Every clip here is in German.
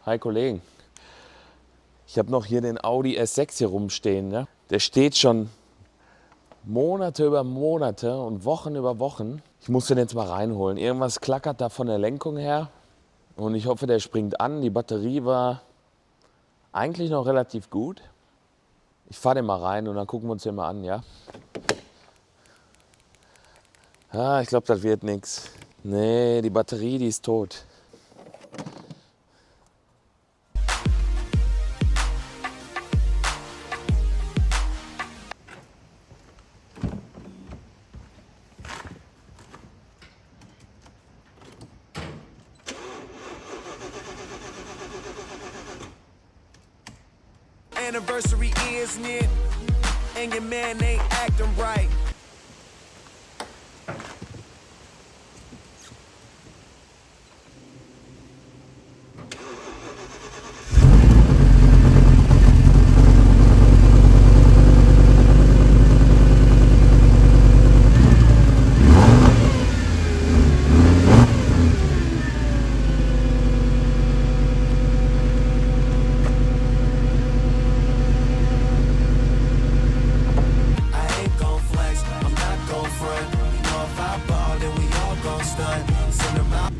Hi Kollegen, ich habe noch hier den Audi S6 hier rumstehen. Ne? Der steht schon Monate über Monate und Wochen über Wochen. Ich muss den jetzt mal reinholen. Irgendwas klackert da von der Lenkung her und ich hoffe, der springt an. Die Batterie war eigentlich noch relativ gut. Ich fahre den mal rein und dann gucken wir uns den mal an, ja? Ah, ich glaube, das wird nichts. Nee, die Batterie, die ist tot. Anniversary is near, and your man ain't acting right. I ain't gon' flex, I'm not gon' front. You know if I ball, then we all gon' stunt. Send 'em out.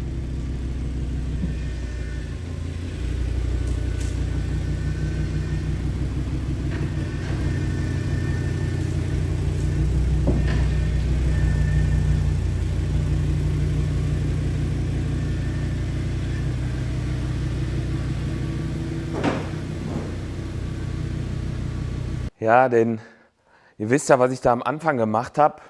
Ja, denn ihr wisst ja, was ich da am Anfang gemacht habe.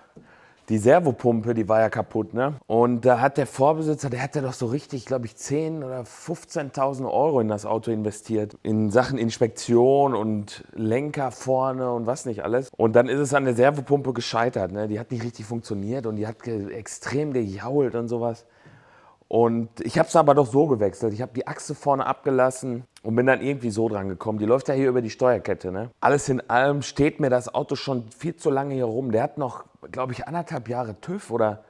Die Servopumpe, die war ja kaputt, ne? Und da hat der Vorbesitzer, der hat ja doch so richtig, glaube ich, 10.000 oder 15.000 Euro in das Auto investiert. In Sachen Inspektion und Lenker vorne und was nicht alles. Und dann ist es an der Servopumpe gescheitert, ne? Die hat nicht richtig funktioniert und die hat extrem gejault und sowas. Und ich habe es aber doch so gewechselt. Ich habe die Achse vorne abgelassen und bin dann irgendwie so dran gekommen. Die läuft ja hier über die Steuerkette. Ne? Alles in allem steht mir das Auto schon viel zu lange hier rum. Der hat noch, glaube ich, 1,5 Jahre TÜV oder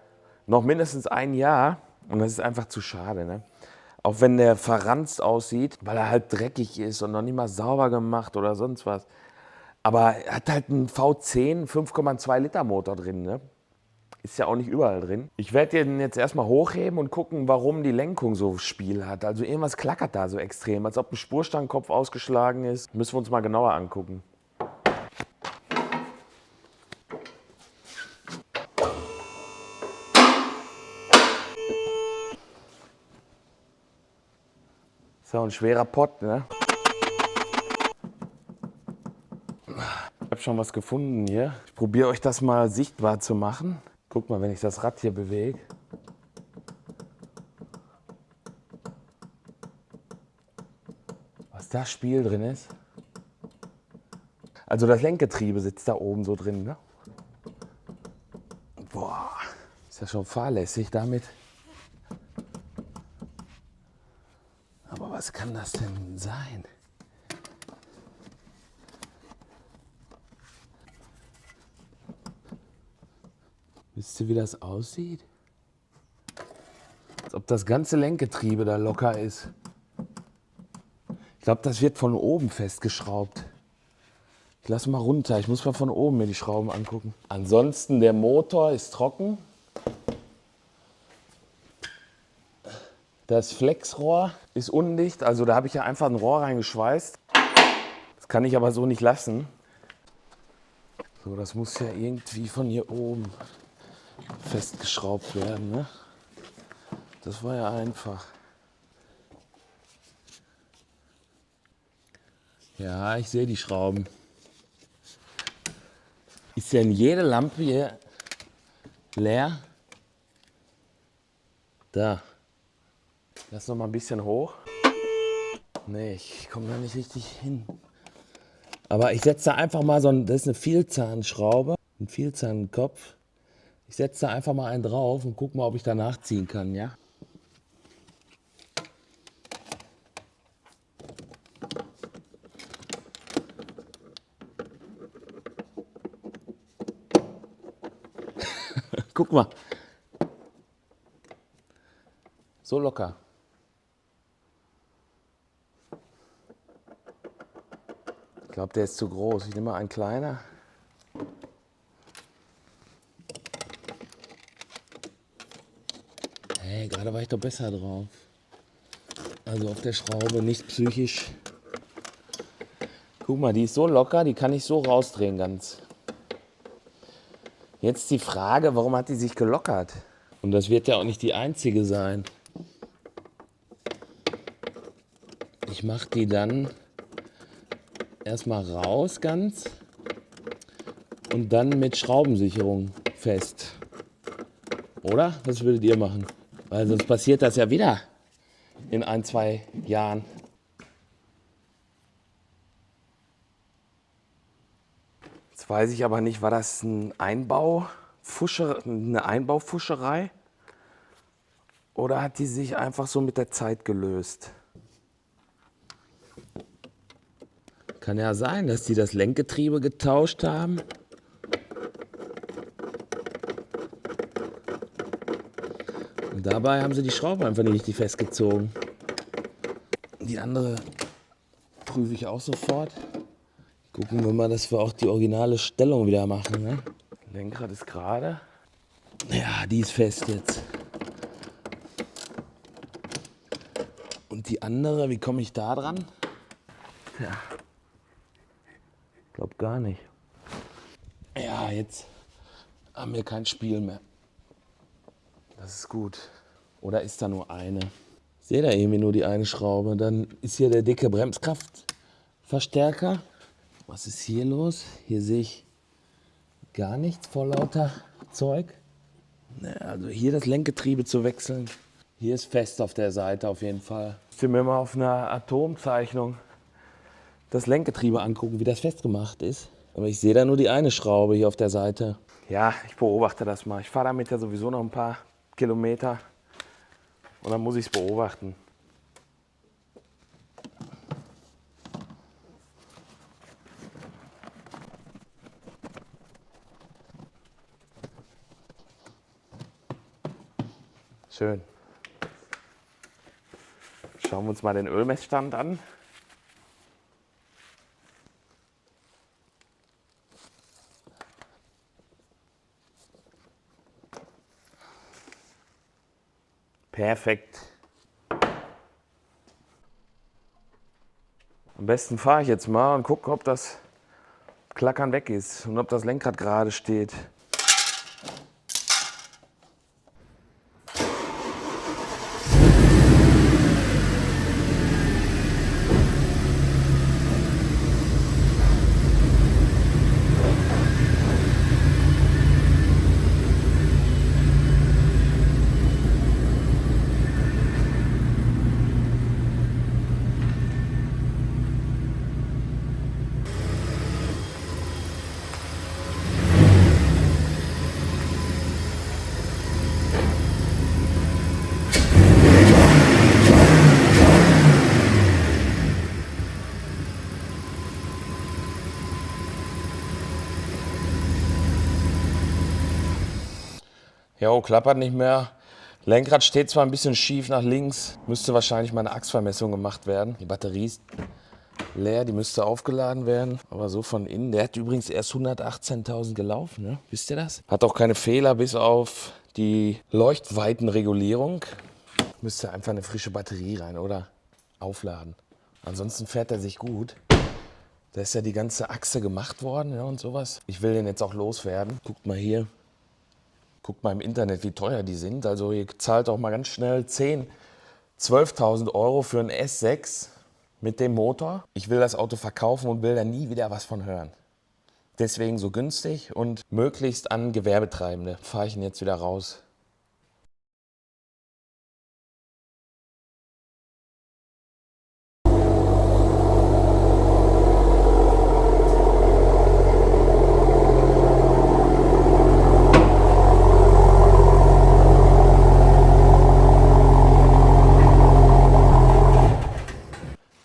noch mindestens ein Jahr. Und das ist einfach zu schade. Ne? Auch wenn der verranzt aussieht, weil er halt dreckig ist und noch nicht mal sauber gemacht oder sonst was. Aber er hat halt einen V10 5,2 Liter Motor drin. Ne? Ist ja auch nicht überall drin. Ich werde den jetzt erstmal hochheben und gucken, warum die Lenkung so Spiel hat. Also irgendwas klackert da so extrem, als ob ein Spurstangenkopf ausgeschlagen ist. Müssen wir uns mal genauer angucken. Ist ja ein schwerer Pott, ne? Ich habe schon was gefunden hier. Ich probiere euch das mal sichtbar zu machen. Guck mal, wenn ich das Rad hier bewege. Was da Spiel drin ist. Also das Lenkgetriebe sitzt da oben so drin, ne? Boah, ist ja schon fahrlässig damit. Aber was kann das denn sein? Wisst ihr, wie das aussieht? Als ob das ganze Lenkgetriebe da locker ist. Ich glaube, das wird von oben festgeschraubt. Ich lasse mal runter. Ich muss mal von oben mir die Schrauben angucken. Ansonsten, der Motor ist trocken. Das Flexrohr ist undicht. Also da habe ich ja einfach ein Rohr reingeschweißt. Das kann ich aber so nicht lassen. So, das muss ja irgendwie von hier oben festgeschraubt werden. Ne? Das war ja einfach. Ja, ich sehe die Schrauben. Ist denn jede Lampe hier leer? Da. Lass noch mal ein bisschen hoch. Nee, ich komme da nicht richtig hin. Aber ich setze da einfach mal so ein, das ist eine Vielzahnschraube, ein Vielzahnkopf. Ich setze da einfach mal einen drauf und guck mal, ob ich da nachziehen kann, ja? Guck mal. So locker. Ich glaube, der ist zu groß. Ich nehme mal einen kleiner. Hey, gerade war ich doch besser drauf. Also auf der Schraube, nicht psychisch. Guck mal, die ist so locker, die kann ich so rausdrehen ganz. Jetzt die Frage, warum hat die sich gelockert? Und das wird ja auch nicht die einzige sein. Ich mache die dann erstmal raus ganz und dann mit Schraubensicherung fest. Oder? Was würdet ihr machen? Weil sonst passiert das ja wieder in 1, 2 Jahren. Jetzt weiß ich aber nicht, war das eine Einbaufuscherei? Oder hat die sich einfach so mit der Zeit gelöst? Kann ja sein, dass die das Lenkgetriebe getauscht haben. Und dabei haben sie die Schraube einfach nicht richtig festgezogen. Die andere prüfe ich auch sofort. Gucken wir mal, dass wir auch die originale Stellung wieder machen. Ne? Lenkrad ist gerade. Ja, die ist fest jetzt. Und die andere, wie komme ich da dran? Ja, ich glaube gar nicht. Ja, jetzt haben wir kein Spiel mehr. Das ist gut. Oder ist da nur eine? Ich sehe da irgendwie nur die eine Schraube. Dann ist hier der dicke Bremskraftverstärker. Was ist hier los? Hier sehe ich gar nichts vor lauter Zeug. Also hier das Lenkgetriebe zu wechseln. Hier ist fest auf der Seite auf jeden Fall. Ich will mir mal auf einer Atomzeichnung das Lenkgetriebe angucken, wie das festgemacht ist. Aber ich sehe da nur die eine Schraube hier auf der Seite. Ja, ich beobachte das mal. Ich fahre damit ja sowieso noch ein paar Kilometer und dann muss ich es beobachten. Schön. Schauen wir uns mal den Ölmessstand an. Perfekt. Am besten fahre ich jetzt mal und gucke, ob das Klackern weg ist und ob das Lenkrad gerade steht. Jo, klappert nicht mehr. Lenkrad steht zwar ein bisschen schief nach links, müsste wahrscheinlich mal eine Achsvermessung gemacht werden. Die Batterie ist leer, die müsste aufgeladen werden, aber so von innen. Der hat übrigens erst 118.000 gelaufen, ne? Wisst ihr das? Hat auch keine Fehler bis auf die Leuchtweitenregulierung. Müsste einfach eine frische Batterie rein oder aufladen. Ansonsten fährt er sich gut. Da ist ja die ganze Achse gemacht worden, ja, und sowas. Ich will den jetzt auch loswerden. Guckt mal hier. Guckt mal im Internet, wie teuer die sind. Also ihr zahlt auch mal ganz schnell 10.000, 12.000 Euro für einen S6 mit dem Motor. Ich will das Auto verkaufen und will da nie wieder was von hören. Deswegen so günstig und möglichst an Gewerbetreibende. Fahre ich ihn jetzt wieder raus.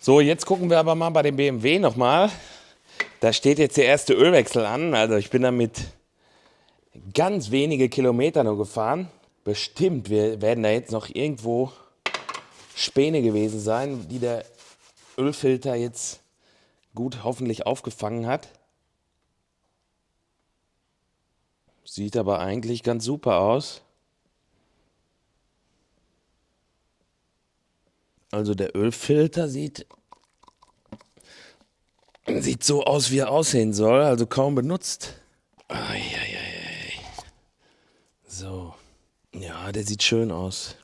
So, jetzt gucken wir aber mal bei dem BMW nochmal. Da steht jetzt der erste Ölwechsel an. Also ich bin damit ganz wenige Kilometer nur gefahren. Bestimmt werden da jetzt noch irgendwo Späne gewesen sein, die der Ölfilter jetzt gut hoffentlich aufgefangen hat. Sieht aber eigentlich ganz super aus. Also der Ölfilter sieht so aus, wie er aussehen soll, also kaum benutzt. Eieiei. So. Ja, der sieht schön aus.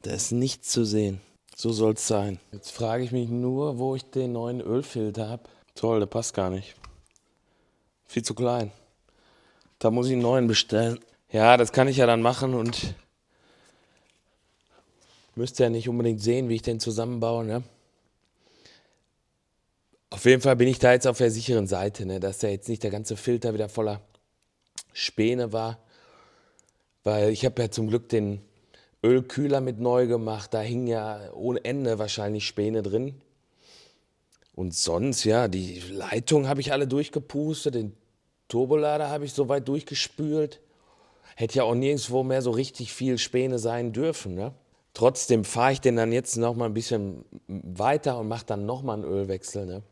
Da ist nichts zu sehen. So soll es sein. Jetzt frage ich mich nur, wo ich den neuen Ölfilter habe. Toll, der passt gar nicht. Viel zu klein. Da muss ich einen neuen bestellen. Ja, das kann ich ja dann machen und müsst ja nicht unbedingt sehen, wie ich den zusammenbaue, ne? Auf jeden Fall bin ich da jetzt auf der sicheren Seite, ne? Dass da jetzt nicht der ganze Filter wieder voller Späne war. Weil ich habe ja zum Glück den Ölkühler mit neu gemacht. Da hing ja ohne Ende wahrscheinlich Späne drin. Und sonst, ja, die Leitung habe ich alle durchgepustet. Den Turbolader habe ich soweit durchgespült. Hätte ja auch nirgendwo mehr so richtig viel Späne sein dürfen, ne? Trotzdem fahre ich den dann jetzt noch mal ein bisschen weiter und mache dann noch mal einen Ölwechsel, ne?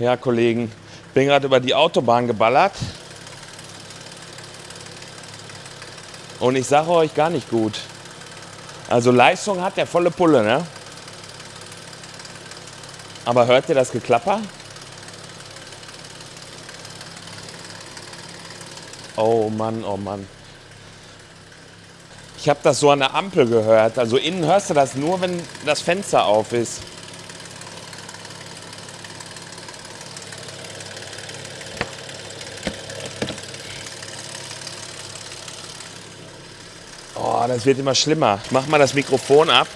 Ja, Kollegen, bin gerade über die Autobahn geballert und ich sage euch gar nicht gut. Also Leistung hat der volle Pulle, ne? Aber hört ihr das Geklapper? Oh Mann, oh Mann. Ich habe das so an der Ampel gehört. Also innen hörst du das nur, wenn das Fenster auf ist. Oh, das wird immer schlimmer. Ich mach mal das Mikrofon ab.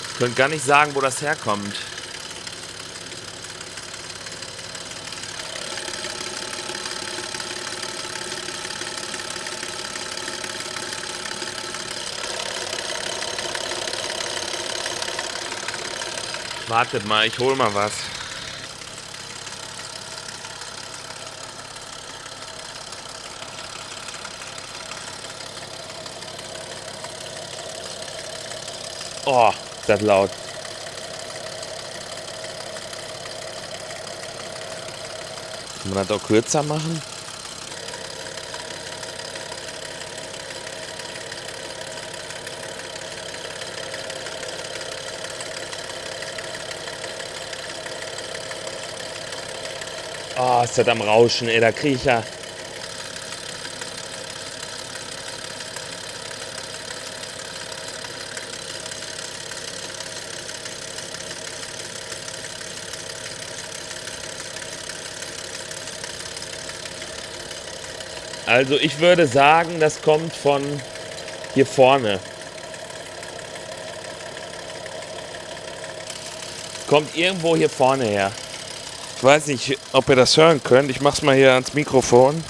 Ich könnte gar nicht sagen, wo das herkommt. Wartet mal, ich hol mal was. Oh, ist das laut. Kann man das auch kürzer machen? Oh, ist das am Rauschen, ey, da krieg ich ja. Also ich würde sagen, das kommt von hier vorne. Kommt irgendwo hier vorne her. Ich weiß nicht, ob ihr das hören könnt. Ich mach's mal hier ans Mikrofon.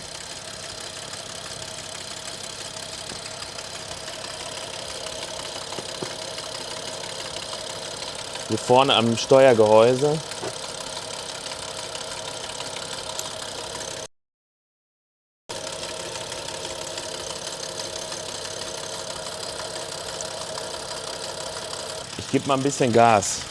Hier vorne am Steuergehäuse. Ich gebe mal ein bisschen Gas.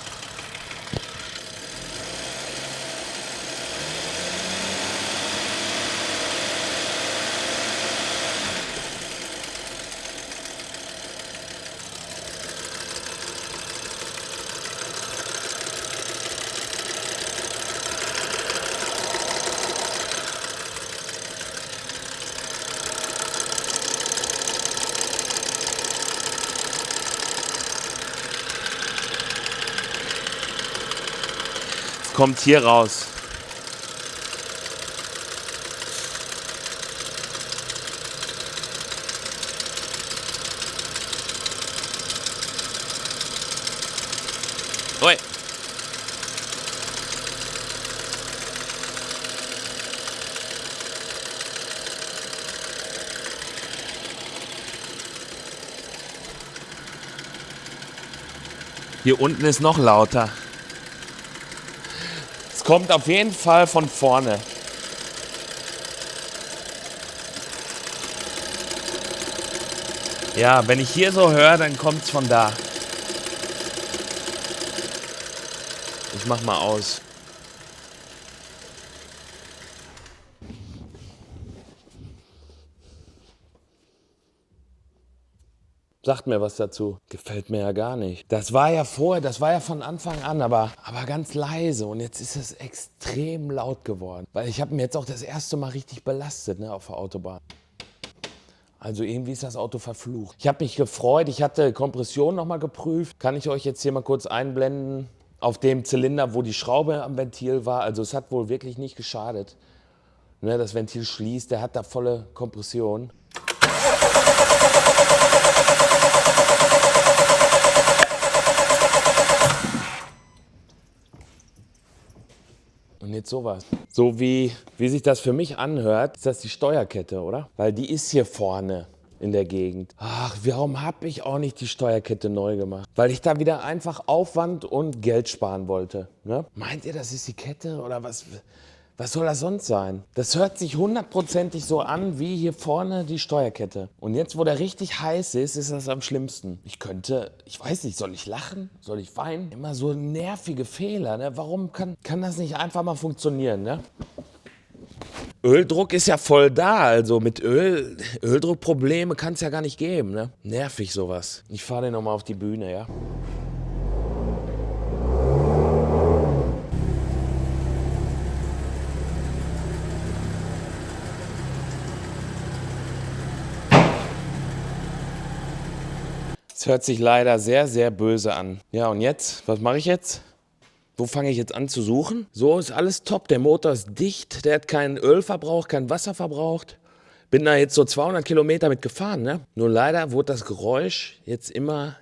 Kommt hier raus. Hier unten ist noch lauter. Es kommt auf jeden Fall von vorne. Ja, wenn ich hier so höre, dann kommt es von da. Ich mach mal aus. Sagt mir was dazu. Gefällt mir ja gar nicht. Das war ja vorher, das war ja von Anfang an, aber ganz leise. Und jetzt ist es extrem laut geworden. Weil ich habe mir jetzt auch das erste Mal richtig belastet, ne, auf der Autobahn. Also irgendwie ist das Auto verflucht. Ich habe mich gefreut, ich hatte Kompression nochmal geprüft. Kann ich euch jetzt hier mal kurz einblenden? Auf dem Zylinder, wo die Schraube am Ventil war. Also es hat wohl wirklich nicht geschadet. Ne, das Ventil schließt, der hat da volle Kompression. Und jetzt sowas. So wie sich das für mich anhört, ist das die Steuerkette, oder? Weil die ist hier vorne in der Gegend. Ach, warum habe ich auch nicht die Steuerkette neu gemacht? Weil ich da wieder einfach Aufwand und Geld sparen wollte. Ne? Meint ihr, das ist die Kette oder was? Was soll das sonst sein? Das hört sich hundertprozentig so an wie hier vorne die Steuerkette. Und jetzt, wo der richtig heiß ist, ist das am schlimmsten. Ich weiß nicht, soll ich lachen? Soll ich weinen? Immer so nervige Fehler. Ne? Warum kann das nicht einfach mal funktionieren? Ne? Öldruck ist ja voll da, also mit Öldruckprobleme kann es ja gar nicht geben. Ne? Nervig sowas. Ich fahre den nochmal auf die Bühne, ja. Es hört sich leider sehr, sehr böse an. Ja, und jetzt? Was mache ich jetzt? Wo fange ich jetzt an zu suchen? So ist alles top. Der Motor ist dicht. Der hat keinen Ölverbrauch, kein Wasser verbraucht. Bin da jetzt so 200 Kilometer mit gefahren, ne? Nur leider wurde das Geräusch jetzt immer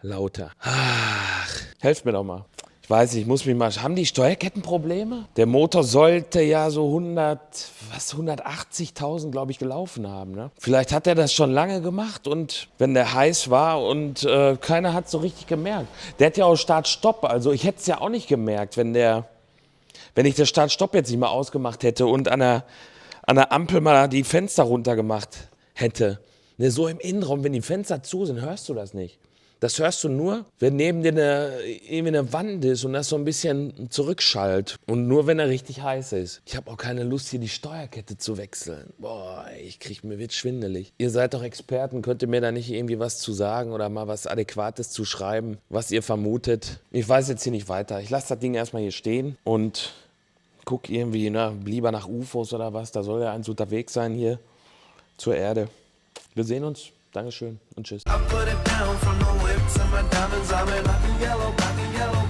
lauter. Ach, helft mir doch mal. Ich weiß nicht, ich muss mich mal... Haben die Steuerkettenprobleme? Der Motor sollte ja so 180.000, glaube ich, gelaufen haben. Ne? Vielleicht hat er das schon lange gemacht und wenn der heiß war und keiner hat es so richtig gemerkt. Der hat ja auch Start-Stopp, also ich hätte es ja auch nicht gemerkt, wenn ich das Start-Stopp jetzt nicht mal ausgemacht hätte und an der Ampel mal die Fenster runtergemacht hätte. Ne, so im Innenraum, wenn die Fenster zu sind, hörst du das nicht. Das hörst du nur, wenn neben dir eine Wand ist und das so ein bisschen zurückschallt. Und nur, wenn er richtig heiß ist. Ich habe auch keine Lust, hier die Steuerkette zu wechseln. Boah, mir wird schwindelig. Ihr seid doch Experten, könnt ihr mir da nicht irgendwie was zu sagen oder mal was Adäquates zu schreiben, was ihr vermutet? Ich weiß jetzt hier nicht weiter. Ich lasse das Ding erstmal hier stehen und guck irgendwie, lieber nach UFOs oder was. Da soll ja eins unterwegs sein hier zur Erde. Wir sehen uns. Dankeschön und tschüss. I put it down from the whip to my diamonds, I've been black and yellow, black and yellow.